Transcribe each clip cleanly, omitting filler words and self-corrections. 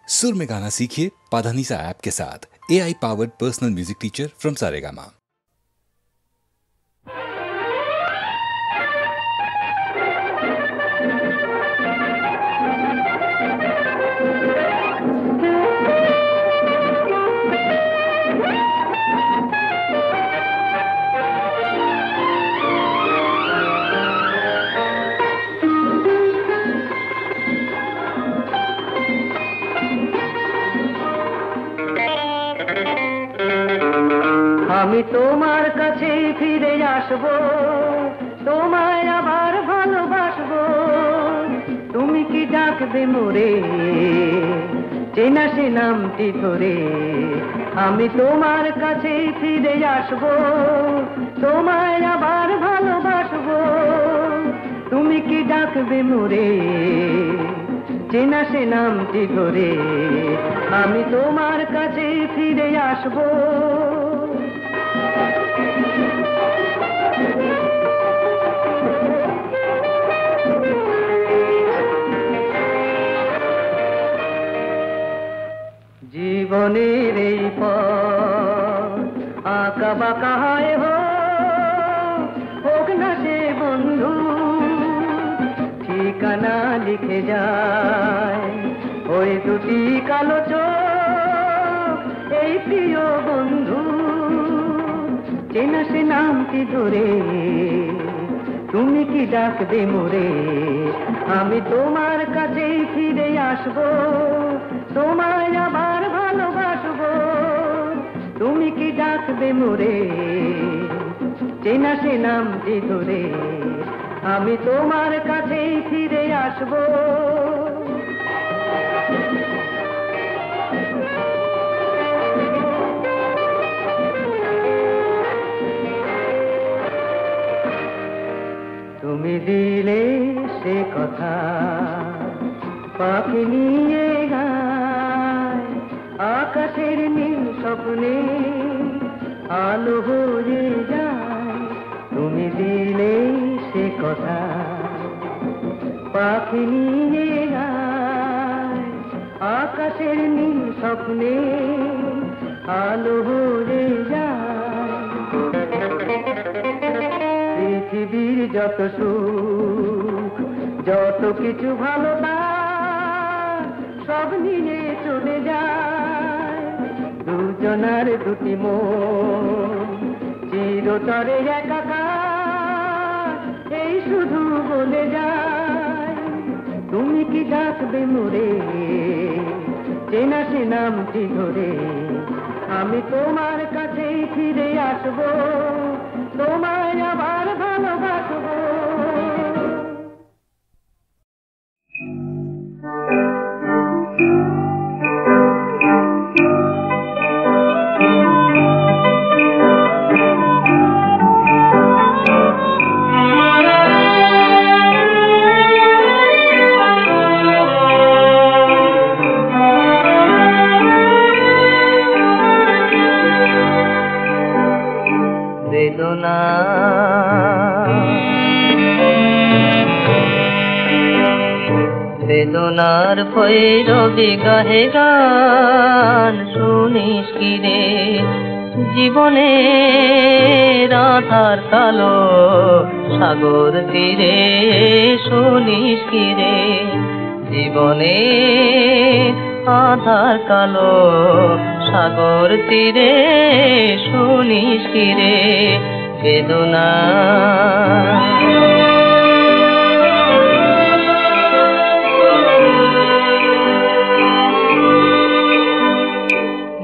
सुर में गाना सीखिए पाधानीसा ऐप के साथ। AI powered personal music teacher from Saregama. আমি তোমার কাছে ফিরে আসবো, তোমায় আবার ভালোবাসবো। তুমি কি ডাকবে মোরে, চেনা সে নামটি ধরে। আমি তোমার কাছে ফিরে আসবো, তোমায় আবার ভালোবাসবো। তুমি কি ডাকবে মোরে, চেনা সে নামটি ধরে। আমি তোমার কাছে ফিরে আসবো। জীবনের এই পথ আঁকা বাঁকা হয় হোক না সে বন্ধু, ঠিকানা লিখে যায় ওই দুটি কালো চোখ, এই প্রিয় বন্ধু। চেনা সে নামটি ধরে, তুমি কি ডাকবে মোরে। আমি তোমার কাছেই ফিরে আসবো, তোমায় আবার ভালোবাসবো। তুমি কি ডাকবে মোরে, চেনা সে নামটি ধরে। আমি তোমার কাছেই ফিরে আসবো। তুমি দিলে সে কথা পাখি নিয়ে গায়, আকাশের নীল স্বপ্নে আলো হয়ে যায়। তুমি দিলে সে কথা পাখি নিয়ে গায়, আকাশের নীল স্বপ্নে আলো হয়ে যায়। পৃথিবীর যত সুখ, যত কিছু ভালোবাসা, সব নিয়ে চলে যায় দুজনার দুটি মন, চিরতরে একাকার, এই শুধু বলে যায়। তুমি কি ডাকবে মোরে, চেনা সে নামটি ধরে। আমি তোমার কাছেই ফিরে আসবো, তোমায় আবার ভালোবাসবো। বেদনা বেদনার ভৈরবী গাহে গান, শুনিস কি রে জীবনে রাধার কালো সাগর তীরে। শুনিস কি রে জীবনে আধার কালো সাগর তীরে। শুনিস কি রে বেদনা।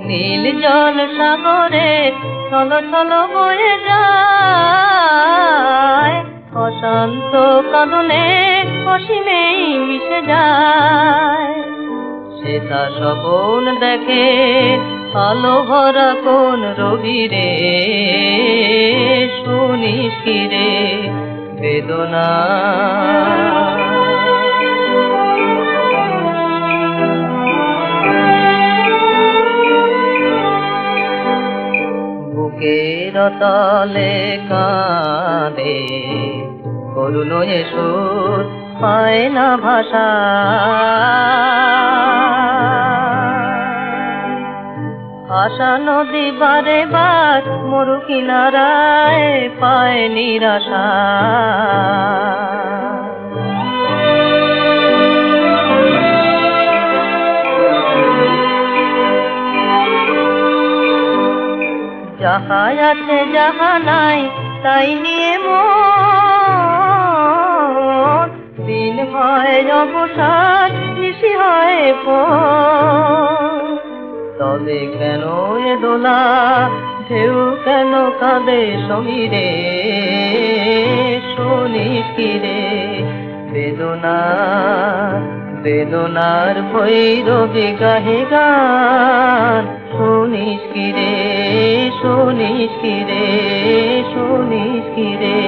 নীল জল সাগরে চলো চলো বয়ে যায়, অশান্ত কাঁদনে অসীমেই মিশে যায়। সে তা স্বপন দেখে আলো ভরা কোন রবি রে। শুনিস কি রে বেদনা। বুকের তলে কাঁদে করুণ সুর, পায় না ভাষা। আশা নদী বারে বার মরু কিনারায় পায় নিরাশা। যাহা আছে যাহা নাই তাই নিয়ে মন, দিন হয় অবসাদ নিশি হয় পর। তবে কেন এ দোলা ঢেউ কেন কাঁদে সমীরে, শুনিস কি রে বেদনা বেদনার ভৈরবী গাহে গান, শুনিস কি রে শুনিস কি রে শুনিস কি রে।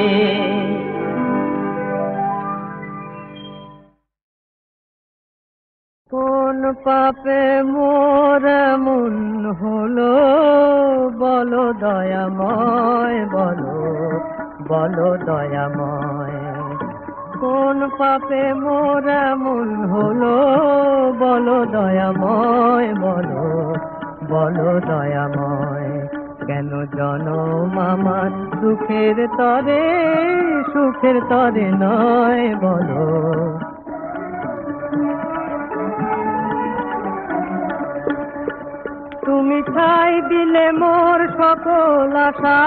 কোন পাপে মোর এমন হলো বলো দয়াময়, বলো বলো দয়াময়। কোন পাপে মোর এমন হলো বলো দয়াময়, বলো বলো দয়াময়। কেন জনম আমার সুখের তরে, সুখের তরে নয় বলো। তুমি ছাই দিলে মোর সকল আশা,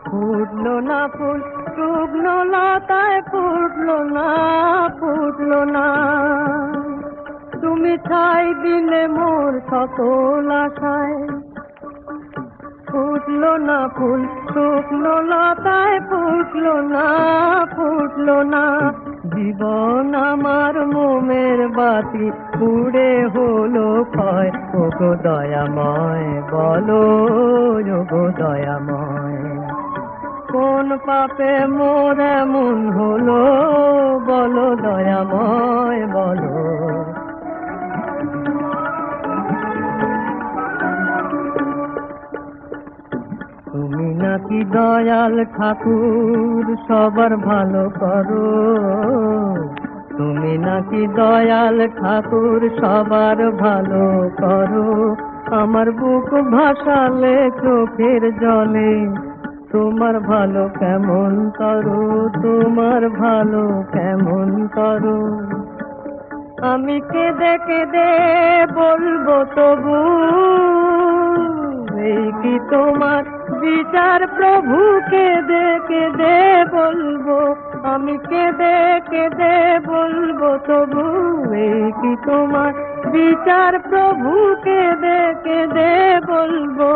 ফুটলো না ফুল শুকনো লতায়, ফুটলো না ফুটলো না। তুমি ছাই দিলে মোর সকল আশায়, ফুটলো না ফুল শুকনো লতায়, ফুটলো না ফুটলো না। জীবন আমার মোমের বাতি পুড়ে হলো ক্ষয়, ওগো দয়াময় বলো, ওগো দয়াময়। কোন পাপে মোর এমন হলো বলো দয়াময়, বলো। তুমি নাকি দয়াল ঠাকুর সবার ভালো করো, তুমি নাকি দয়াল ঠাকুর সবার ভালো করো। আমার বুক ভাসালে চোখের জলে, তোমার ভালো কেমন করো, তোমার ভালো কেমন করো। আমি কেঁদে কেঁদে বলবো তবু, এই কি তোমার বিচার প্রভু, কেঁদে কেঁদে বলবো। আমি কেঁদে কেঁদে বলবো তবু, এই কি তোমার বিচার প্রভু, কেঁদে কেঁদে বলবো।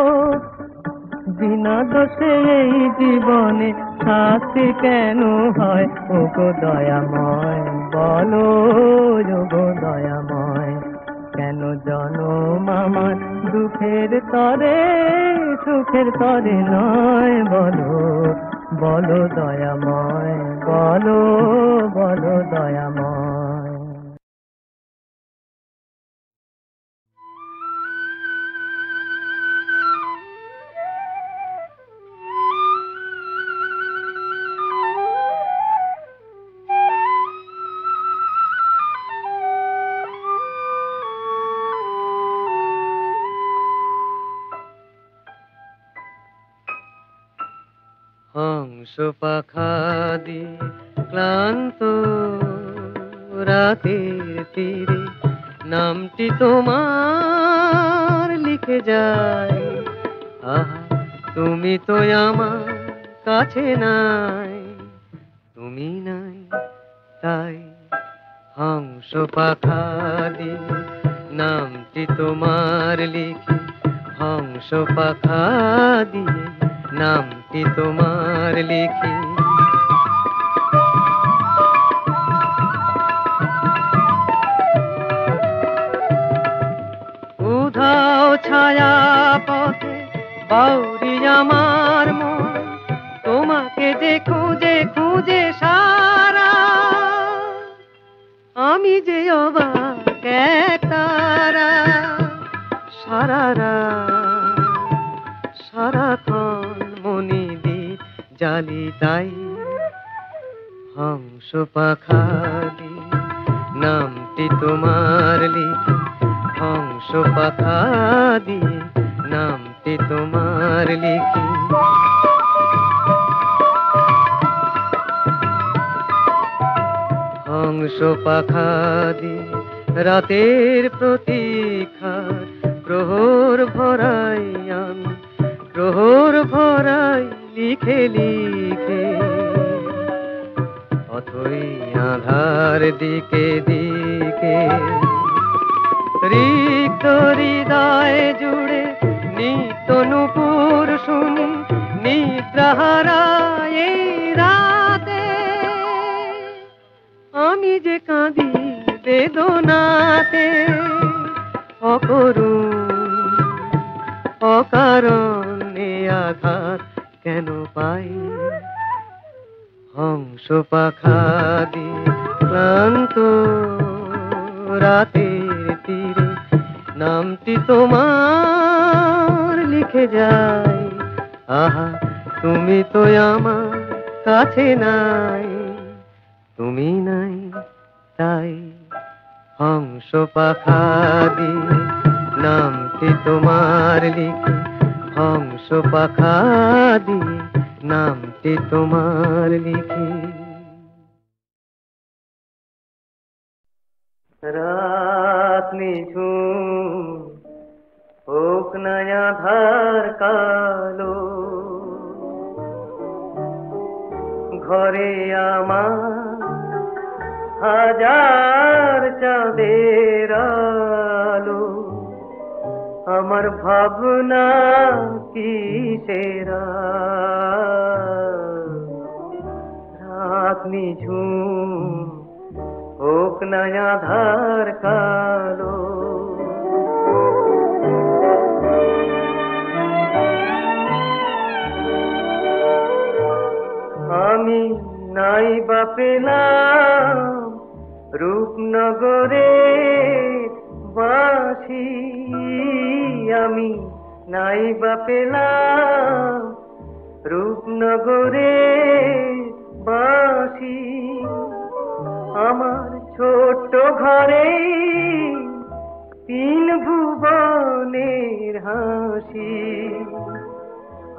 বিনা দোষে এই জীবনে শাস্তি কেন হয়, ওগো দয়াময় বলো, ওগো দয়াময়। কেন জনম আমার দুঃখের তরে, সুখের তরে নয় বলো, বলো দয়াময়, বলো বলো দয়াময়। হংস পাখা দিয়ে ক্লান্ত রাতের তীরে নামটি তোমার লিখে যায়। আহা তুমি তো আমার কাছে নাই, তুমি নাই তাই হংস পাখা দিয়ে নামটি তোমার লিখে, হংস পাখা দিয়ে নামটি তোমার লিখি। উধাও ছায়া পথে বাউরি আমার মন, তোমাকে যে খুঁজে খুঁজে সারা। আমি যে অবাক এক তারা, সারারা সারাক্ষণ মনি দ্বীপ জালি তাই হংস পাখা দিয়ে নামটি তোমার লিখি, হংস পাখা দিয়ে নামটি তোমার লিখি, হংস পাখা দিয়ে রাতের প্রতীক্ষার প্রহর ভরাই আমি, প্রহর ভরাই লিখে লিখে, অথই আধার দিকে দিকে রিক্ত হৃদয় জুড়ে নিত্য নূপুর শুনি নিদ্রাহারা এই রাতে, আমি যে কাঁদি বেদনাতে অকরুণ অকারণে আঘাত কেন পাই, হংস পাখা দিয়ে ক্লান্ত রাতের তীরে নামটি তোমার লিখে যাই, আহা তুমি তো আমার কাছে নাই, তুমি নাই তাই, হংস পাখা দিয়ে নামটি তোমার লিখি, হংস পাখা দিয়ে নামটি তোমার লিখি। রাত নিঝুম হোক না আধার কালো, ঘরে আমার হাজার চাঁদের আলো, আমার ভাবনা কিসেরা, রাত নিঝুম হোক না আধার কালো, আমি নাই বা পেলাম রূপনগরে বাসি, আমি নাই বা পেলাম রূপনগরে বাসি, আমার ছোট্ট ঘরে তিন ভুবনের হাসি,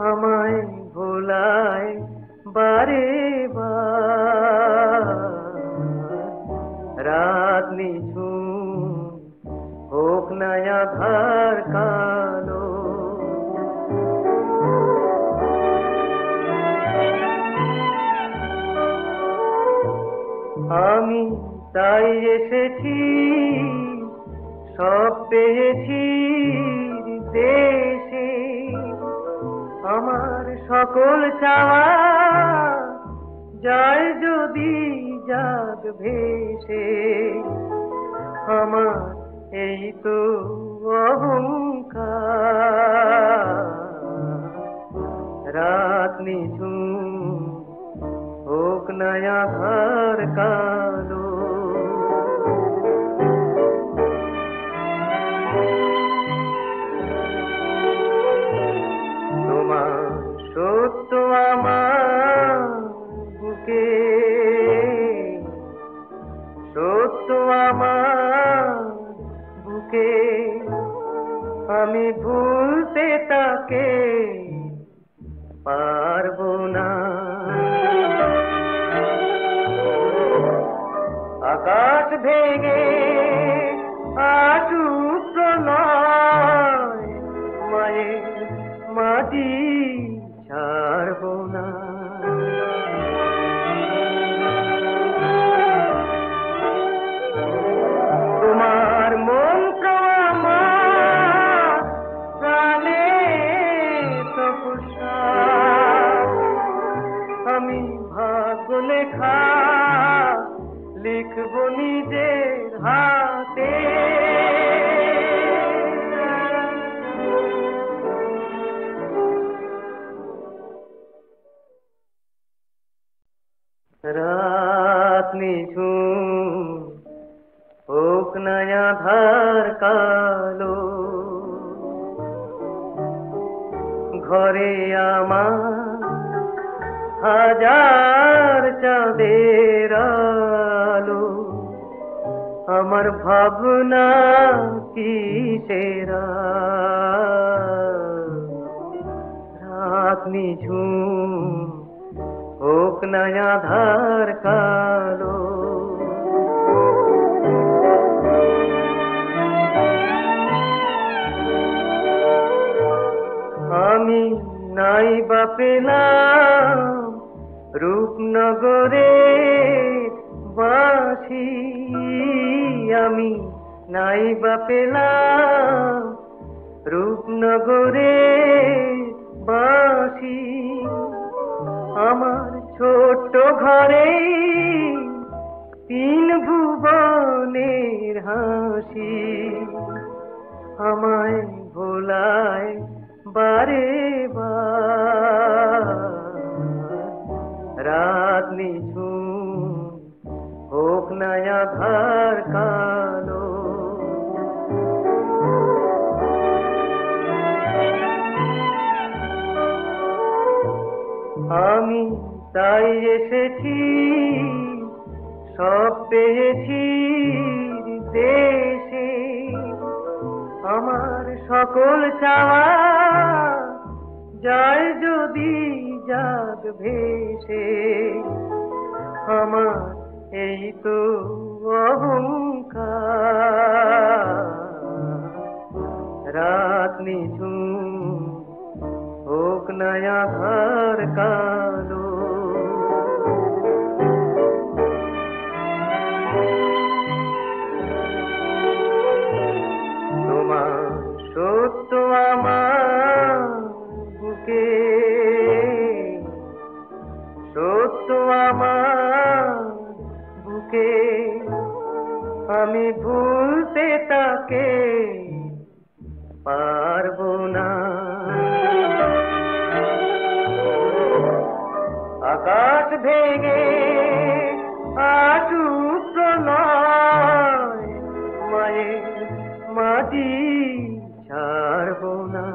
আমায় ভোলায় বারে বার, রাত নিঝুম হোক না আধার কালো, আমি তাই এসেছি সব পেয়েছি দেশে, আমার সকল চাওয়া যায় যদি যাক ভেসে, আমার এই তো অহংকার, রাত নিঝুম হোক না আধার কালো, তোমার সত্য আমার বুকে, সত্য আমার বুকে, আমি ভুলতে তাকে পারবো না, আকাশ ভেঙে আসুক প্রলয়, মায়ের মাটি ছাড়বো না, তোমার মন্ত্র আমার প্রাণে তপস্যা, আমি ভাগ্য লেখা লিখবো নিজের হাতে, রাত নিঝুম হোক না আধার কালো, ঘরে আমার হাজার চাঁদের আলো, আমার ভাবনা কিসেরা রাত নিঝুম হোক না আধার কালো আমি নাই বা পেলাম রূপনগরে বাসি আমি নাই বা পেলাম রূপনগরে বাসি আমার ছোট ঘরে তিন ভুবনের হাসি আমায় ভোলায় বারে বার রাত নিঝুম হোক না আধার কালো আমি তাই এসেছি সব পেয়েছি দেশে আমার সকল চাওয়া যায় যদি যাক ভেসে আমার এই তো অহংকার রাত নিঝুম হোক না আধার কালো তোমার সত্য আমার বুকে সত্য আমার বুকে আমি ভুলতে তাকে পারবো না আকাশ ভেঙে আসুক প্রলয় মায়ের মাটি ছাড়বো না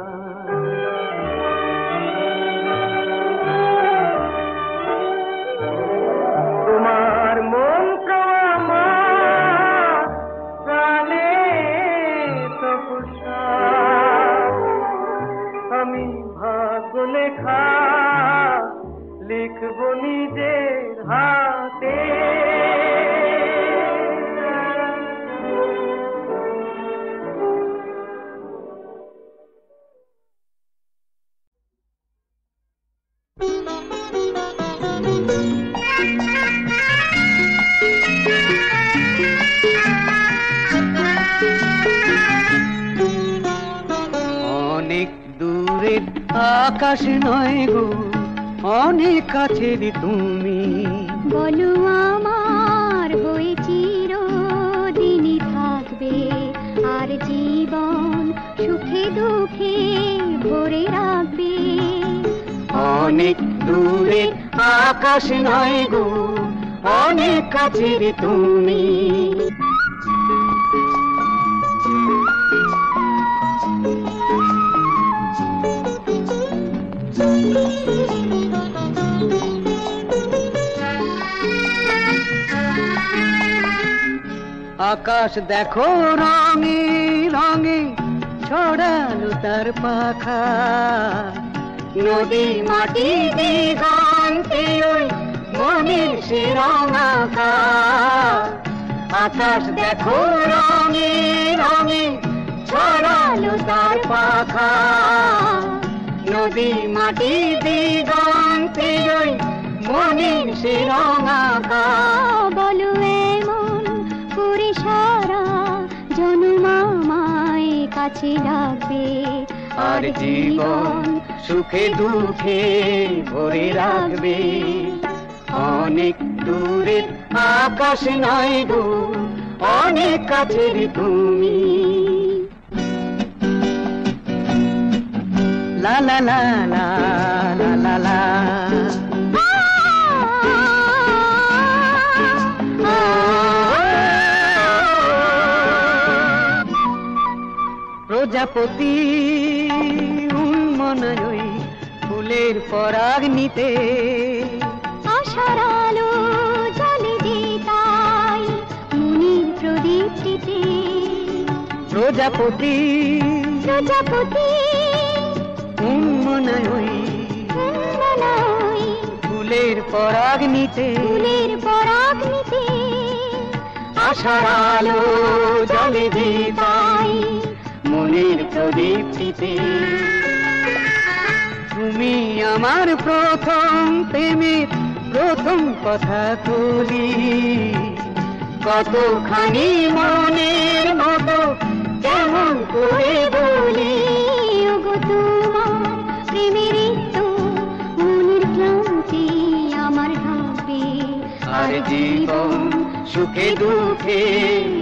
তোমার মন্ত্র আমার প্রাণে তপস্যা আমি ভাগ্য লেখা লিখব নিজের হাতে অনেক দূরের আকাশ নয় গো অনেক কাছের তুমি বলো আমার হয়ে চিরদিনই থাকবে আর জীবন সুখে দুঃখে ভরে রাখবে অনেক দূরের আকাশ নয় গো অনেক কাছের তুমি আকাশ দেখো রঙে রঙে ছড়ালো তার পাখা নদী মাটি দিগন্তে ওই মনের সে রঙাকা আকাশ দেখো রঙে রঙে ছড়ালো তার পাখা নদী মাটি দিগন্তে ওই মনের সে রঙাকা বলো এমন করে সারা জনম আমায় কাছে রাখবে আর জীবন সুখে দুঃখে ভরে রাখবে অনেক দূরের আকাশ নয় গো অনেক কাছের তুমি লা লা লা লা লা লা লা প্রজাপতি উন্মনয় ফুলের পরাগ নিতে আশার আলো জ্বলে যে তাই মনির প্রদীপ প্রজাপতি প্রজাপতি উন্মনায় ওই মনাই ফুলের পরাগ নিতে ফুলের পরাগ নিতে আশার আলো জলে দিতাই মনের প্রদীপ্তিতে তুমি আমার প্রথম প্রেমের প্রথম কথা তুলি কতখানি মনের মতো কেমন করে বলি ওগো তোমার প্রেমের তো মনের ক্লান্তি আমার ঢাকবে আর জীবন সুখে দুঃখে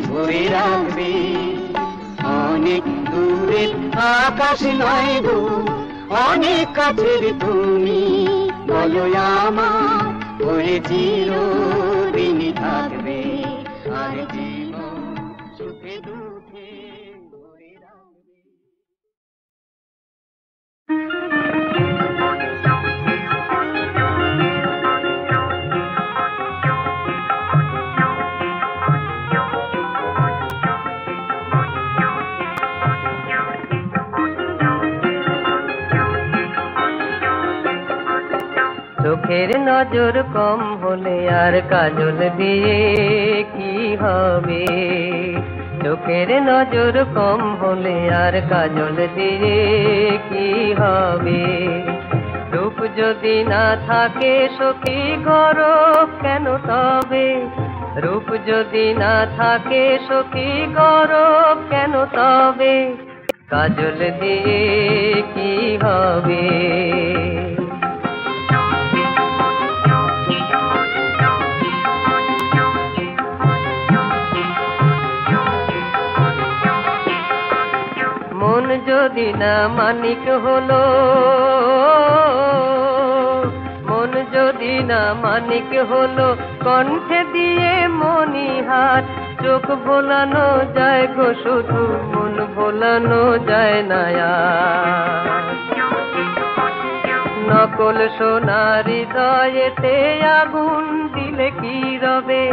ভরে রাখবে অনেক দূরের আকাশ নয় গো অনেক কাছের তুমি বলো আমার হয়ে চিরদিনই থাকবে আর জীবন সুখে দুঃখে ভরে রাখবে। চোখের নজর কম হলে আর কাজল দিয়ে কি হবে চোখের নজর কম হলে আর কাজল দিয়ে কি হবে রূপ যদি না থাকে সখী গরব কেন তবে রূপ যদি না থাকে সখী গরব কেন তবে কাজল দিয়ে কি হবে মন যদি না মানিক হলো মন যদি না মানিক হলো কণ্ঠে দিয়ে মনিহার চোখ ভোলানো যায় গো শুধু মন ভোলানো যায় না আর। নকল সোনার হৃদয়েতে আগুন দিলে কি রবে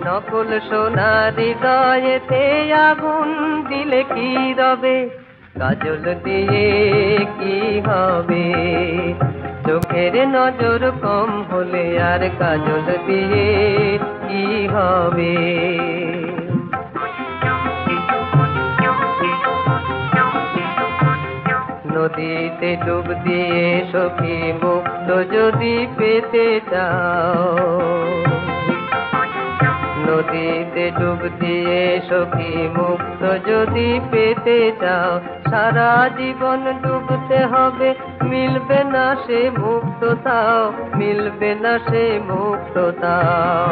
নকল সোনার হৃদয়েতে আগুন দিলে কি রবে কাজল দিয়ে কি হবে চোখের নজর কম হলে আর কাজল দিয়ে কি হবে নদীতে ডুব দিয়ে সখী মুক্ত যদি পেতে চাও নদীতে ডুব দিয়ে সখী মুক্ত যদি পেতে চাও সারা জীবন ডুবতে হবে মিলবে না সে মুক্ততাও মিলবে না সে মুক্ততাও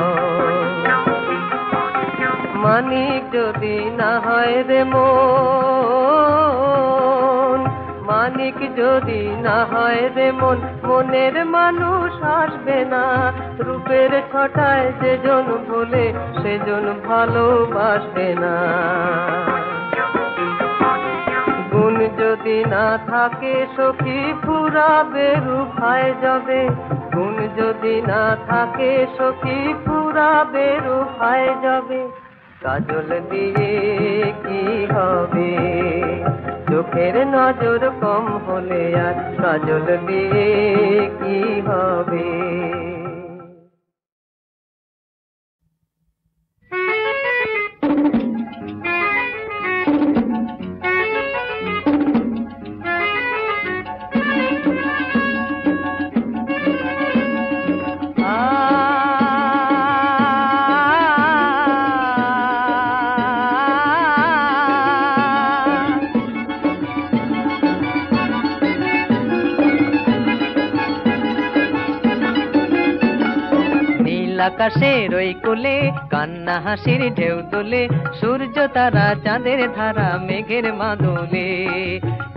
মানিক যদি না হয় রে মন মানিক যদি না হয় রে মন মনের মানুষ আসবে না রূপের ছটায় যেজন ভুলে সেজন ভালোবাসবে না গুণ যদি না থাকে সখী ফুরাবে রূপ হায় যাবে গুণ যদি না থাকে সখী ফুরাবে রূপ হায় যাবে কাজল দিয়ে কি হবে চোখের নজর কম হলে আর কাজল দিয়ে কি হবে আকাশের ওই কোলে কান্না হাসির ঢেউ তোলে সূর্য তারা চাঁদের ধারা মেঘের মাদলে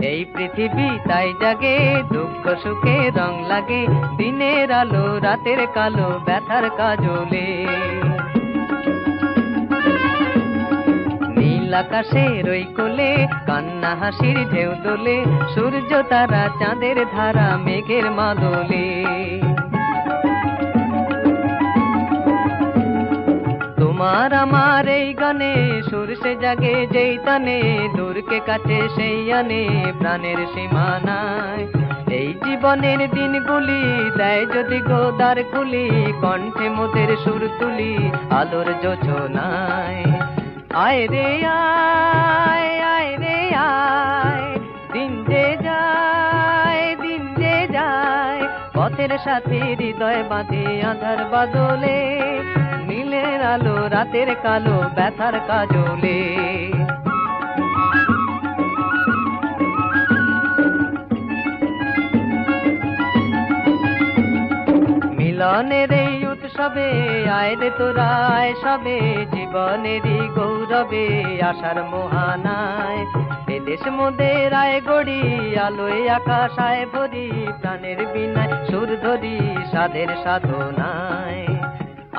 এই পৃথিবী তাই জাগে দুঃখ সুখে রং লাগে দিনের আলো রাতের কালো ব্যথার কাজলে নীল আকাশের ওই কোলে কান্না হাসির ঢেউ তোলে সূর্য তারা চাঁদের ধারা মেঘের মাদলে তোমার আমার এই গানে সুর সে জাগে যেই তানে, দূরকে কাছে সেই আনে প্রাণের সীমানায়। এই জীবনের দিনগুলি দেয় যদি গোদার খুলি, কণ্ঠে মোদের সুর তুলি আলোর যোচনায়। আয় রে আয়, আয় রে আয়, দিন যে যায়, দিন যে যায়, পথের সাথে হৃদয় বাঁধে আধার বাদলে, নীলের আলো রাতের কালো ব্যথার কাজলে। মিলনের এই উৎসবে আয় রে তোরা আয় সবে, জীবনেরই গৌরবে আশার মোহানায়। এদেশ মোদের আয় গড়ি আলোয় আকাশ আয় ভরি, প্রাণের বিনায় সুর ধরি সাধের সাধনায়।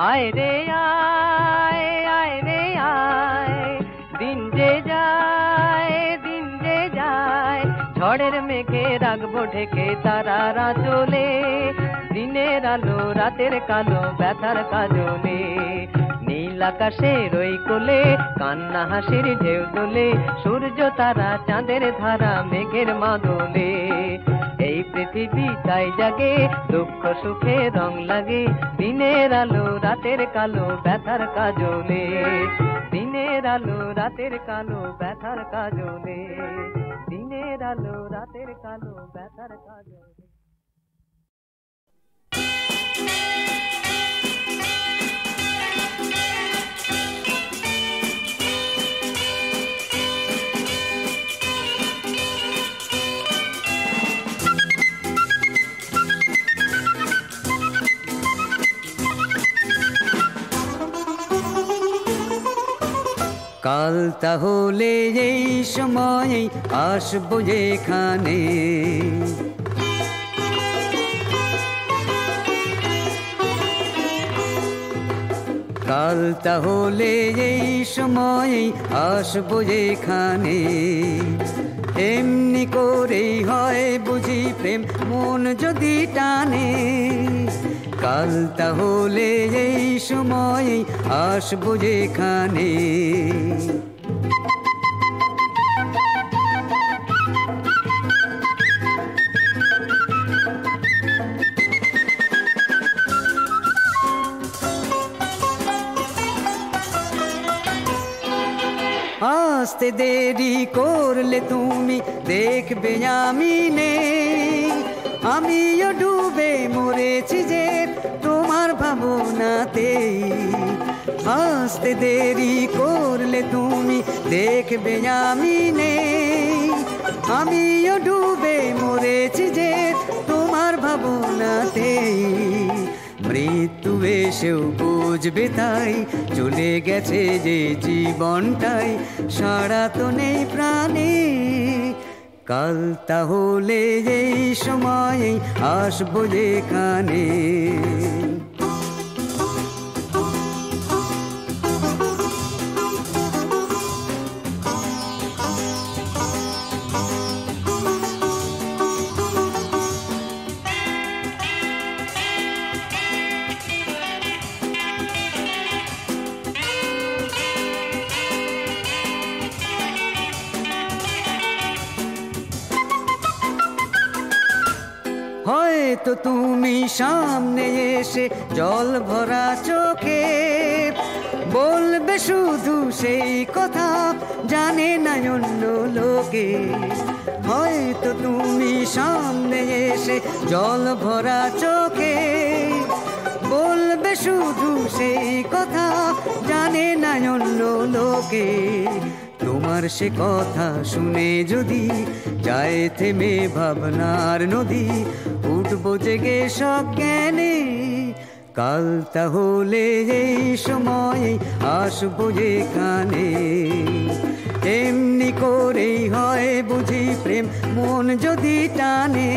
আয় রে আয়, আয় রে আয়, দিন যে যায়, দিন যে যায়, ঝড়ের মেঘে রাখবো ঢেকে তারারা চলে, দিনের আলো রাতের কালো ব্যথার কাজলে। নীল আকাশের ওই কোলে কান্না হাসির ঢেউ দোলে, সূর্য তারা চাঁদের ধারা মেঘের মাদলে। এই পৃথিবী তাই জাগে দুঃখ সুখে রং লাগে, দিনের আলো রাতের কালো ব্যথার কাজলে, দিনের আলো রাতের কালো ব্যথার কাজলে, দিনের আলো রাতের কালো ব্যথার কাজলে। কাল তাহলে এই সময় আসবো যেখানে, কাল তাহলে এই সময় আসবো যেখানে, এমনি করেই হয় বুঝি প্রেম মন যদি টানে। কাল তাহলে এই সময় আসবো যেখানে। আসতে দেরি করলে তুমি দেখবে আমি নেই, আমিও ডুবে মরেছি যে তোমার ভাবনাতেই। আসতে দেরি করলে তুমি দেখবে আমি নেই, আমিও ডুবে মরেছি যে তোমার ভাবনাতেই। মৃত্যু এসেও বুঝবে তাই, চলে গেছে যে জীবনটাই, সারা তো নেই প্রাণে। কাল তাহলে এই সময় আসবো যেখানে। হয়তো তুমি সামনে এসে জল ভরা চোখে বলবে শুধু সেই কথা, জানে না অন্য লোকে। হয়তো তুমি সামনে এসে জল ভরা চোখে বলবে শুধু সেই কথা, জানে না অন্য লোকে। তোমার সে কথা শুনে যদি যায় থেমে ভাবনার নদী, উঠবো জেগে সজ্ঞানে। কাল তাহলে এই সময় আসবো যেখানে, এমনি করেই হয় বুঝি প্রেম মন যদি টানে।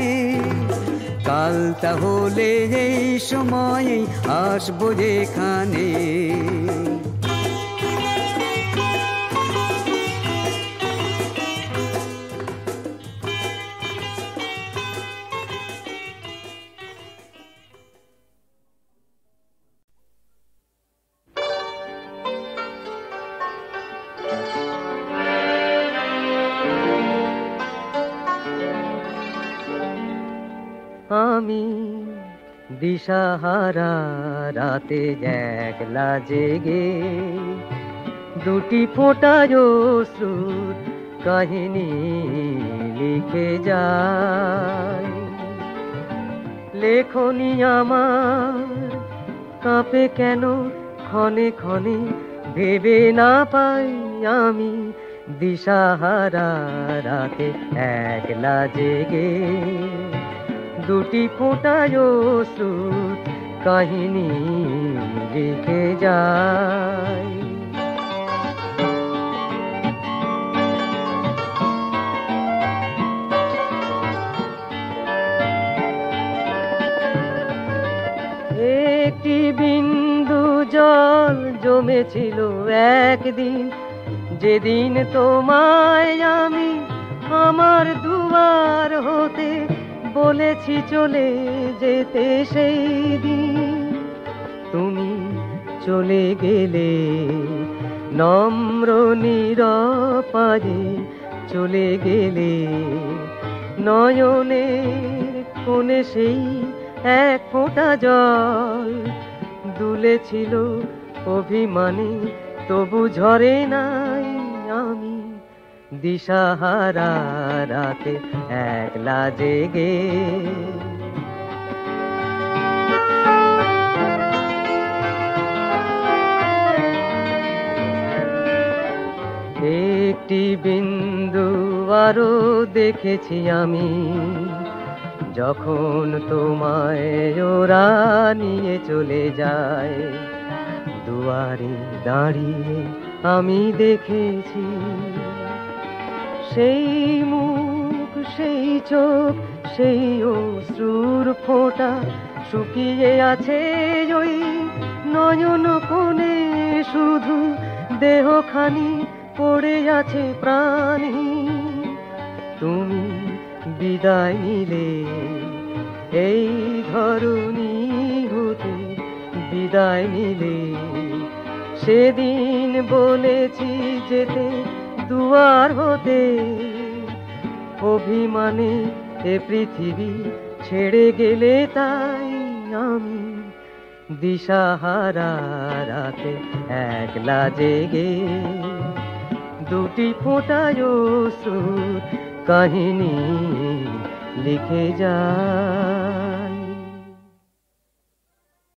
কাল তাহলে এই সময় আসবো যেখানে। আমি দিশাহারা রাতে একলা জেগে দুটি ফোঁটায় অশ্রুর কাহিনী লিখে যায়। লেখনি আমার কাঁপে কেন ক্ষণে ক্ষণে, ভেবে না পাই আমি দিশাহারা রাতে একলা জেগে দুটি ফোঁটায় অশ্রুর কাহিনী লিখে যায়। একটি বিন্দু জল জমেছিল একদিন, যেদিন তোমায় আমি আমার দুয়ার হতে বলেছি চলে যেতে। সেই দিন তুমি চলে গেলে নম্র নিরপারে, চলে গেলে নয়নের কোণে সেই এক ফোঁটা জল দুলেছিল অভিমানে, তবু ঝরে নাই আমি দিশাহারা রাতে একলা জেগে। একটি বিন্দু আরো দেখেছি আমি, যখন তোমায় ওরা নিয়ে চলে যায়। দুয়ারে দাঁড়িয়ে আমি দেখেছি সেই মুখ, সেই চোখ, সেই অশ্রুর ফোঁটা শুকিয়ে আছে ওই নয়ন কোণে। শুধু দেহখানি পড়ে আছে প্রাণহীন। তুমি বিদায় নিলে এই ধরণী হতে, বিদায় নিলে সেদিন বলেছি যেতে দুয়ার হতে। অভিমানে এ পৃথিবী ছেড়ে গেলে তাই আমি দিশাহারা রাতে একলা জেগে দুটি ফোঁটায় অশ্রুর কাহিনী লিখে যায়।